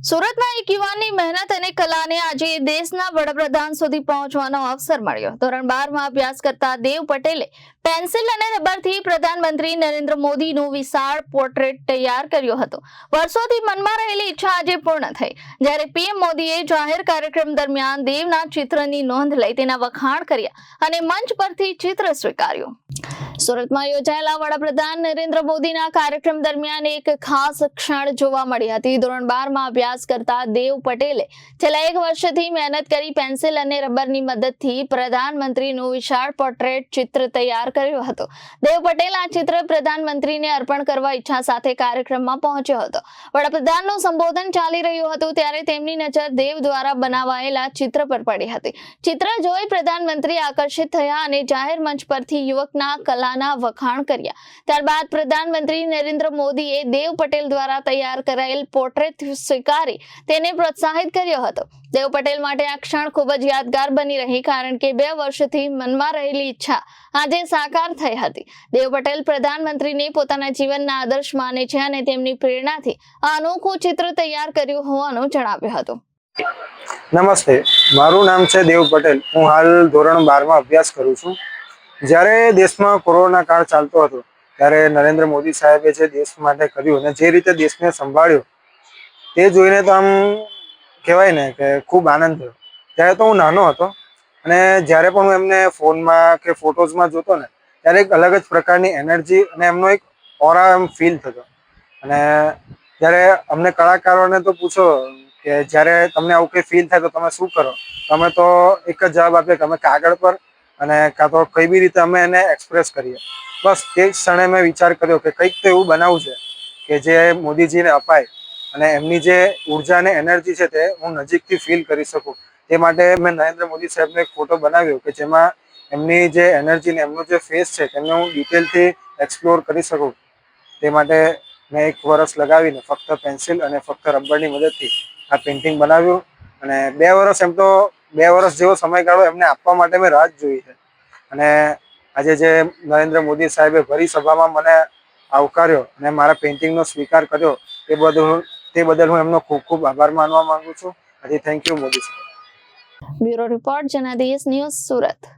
સુરતના એક યુવાનની મહેનત અને કલાને આજે દેશના વડાપ્રધાન સુધી પહોંચવાનો અવસર મળ્યો। ધોરણ 12 માં અભ્યાસ કરતા દેવ પટેલે પેન્સિલ અને રબરથી પ્રધાનમંત્રી નરેન્દ્ર મોદીનું વિશાળ પોર્ટ્રેટ તૈયાર કર્યો હતો। વર્ષોથી મનમાં રહેલી ઈચ્છા આજે પૂર્ણ થઈ, જ્યારે પીએમ મોદીએ જાહેર કાર્યક્રમ દરમિયાન દેવના ચિત્રની નોંધ લઈ તેના વખાણ કર્યા અને મંચ પરથી ચિત્ર સ્વીકાર્યું। સુરતમાં યોજાયેલા વડાપ્રધાન નરેન્દ્ર મોદીના કાર્યક્રમ દરમિયાન એક ખાસ ક્ષણ જોવા મળી હતી। ધોરણ 12 માં અભ્યાસ કરતા દેવ પટેલે છેલ્લા 1 વર્ષથી મહેનત કરી પેન્સિલ અને રબરની મદદથી પ્રધાનમંત્રીનું વિશાળ પોર્ટ્રેટ ચિત્ર તૈયાર કર્યો હતો। દેવ પટેલ આ ચિત્ર પ્રધાનમંત્રીને અર્પણ કરવા ઈચ્છા સાથે કાર્યક્રમમાં પહોંચ્યો હતો। વડાપ્રધાનનું સંબોધન ચાલી રહ્યું હતું ત્યારે તેમની નજર દેવ દ્વારા બનાવાયેલા ચિત્ર પર પડી હતી। ચિત્ર જોઈ પ્રધાનમંત્રી આકર્ષિત થયા અને જાહેર મંચ પરથી યુવકના કલાના વખાણ કર્યા। ત્યારબાદ પ્રધાનમંત્રી નરેન્દ્ર મોદીએ દેવ પટેલ દ્વારા તૈયાર કરાયેલ પોર્ટ્રેટ સ્વીકારી તેને પ્રોત્સાહિત કર્યો હતો। દેવ પટેલ માટે આ ક્ષણ ખૂબ જ યાદગાર બની રહી, કારણ કે 2 વર્ષથી મનમાં રહેલી ઈચ્છા આજે સાકાર થઈ હતી। દેવ પટેલ પ્રધાનમંત્રીને પોતાના જીવનના આદર્શ માને છે અને તેમની પ્રેરણાથી આ અનોખું ચિત્ર તૈયાર કર્યું હોવાનું જણાવ્યું હતું। નમસ્તે, મારું નામ છે દેવ પટેલ। હું હાલ ધોરણ 12 માં અભ્યાસ કરું છું। જ્યારે દેશમાં કોરોના કાળ ચાલતો હતો ત્યારે નરેન્દ્ર મોદી સાહેબે જે દેશ માટે કર્યું અને જે રીતે દેશને સંભાળ્યો તે જોઈને તો આમ કહેવાય ને કે ખૂબ આનંદ થયો। ત્યારે તો હું નાનો હતો અને જ્યારે પણ હું એમને ફોનમાં કે ફોટોઝમાં જોતો ને ત્યારે એક અલગ જ પ્રકારની એનર્જી અને એમનો એક ઓરા એમ ફીલ થતો। અને જ્યારે અમને કલાકારોને તો પૂછો કે જ્યારે તમને આવું કંઈ ફીલ થાય તો તમે શું કરો, તમે તો એક જ જવાબ આપીએ કે અમે કાગળ પર અને કાં તો કઈ બી રીતે અમે એને એક્સપ્રેસ કરીએ। બસ તે જ ક્ષણે મેં વિચાર કર્યો કે કંઈક તો એવું બનાવવું છે કે જે મોદીજીને અપાય અને એમની જે ઉર્જા અને એનર્જી છે તે હું નજીકથી ફીલ કરી શકું। તે માટે મેં નરેન્દ્ર મોદી સાહેબનો એક ફોટો બનાવ્યો કે જેમાં એમની જે એનર્જી ને એમનો જે ફેસ છે તેને હું ડિટેલથી એક્સપ્લોર કરી શકું। તે માટે મેં 1 વર્ષ લગાવીને ફક્ત પેન્સિલ અને ફક્ત રબરની મદદથી આ પેઇન્ટિંગ બનાવ્યું અને 2 વર્ષ એમ તો 2 વર્ષ જેવો સમયગાળો એમને આપવા માટે મેં રાહ જ જોઈ છે। અને આજે જે નરેન્દ્ર મોદી સાહેબે ભરી સભામાં મને આવકાર્યો અને મારા પેઇન્ટિંગનો સ્વીકાર કર્યો તે બદલ હું એમનો ખૂબ ખૂબ આભાર માનવા માંગુ છું। આજે થેન્ક યુ મોદી સાહેબ। Bureau report Janadesh news, Surat.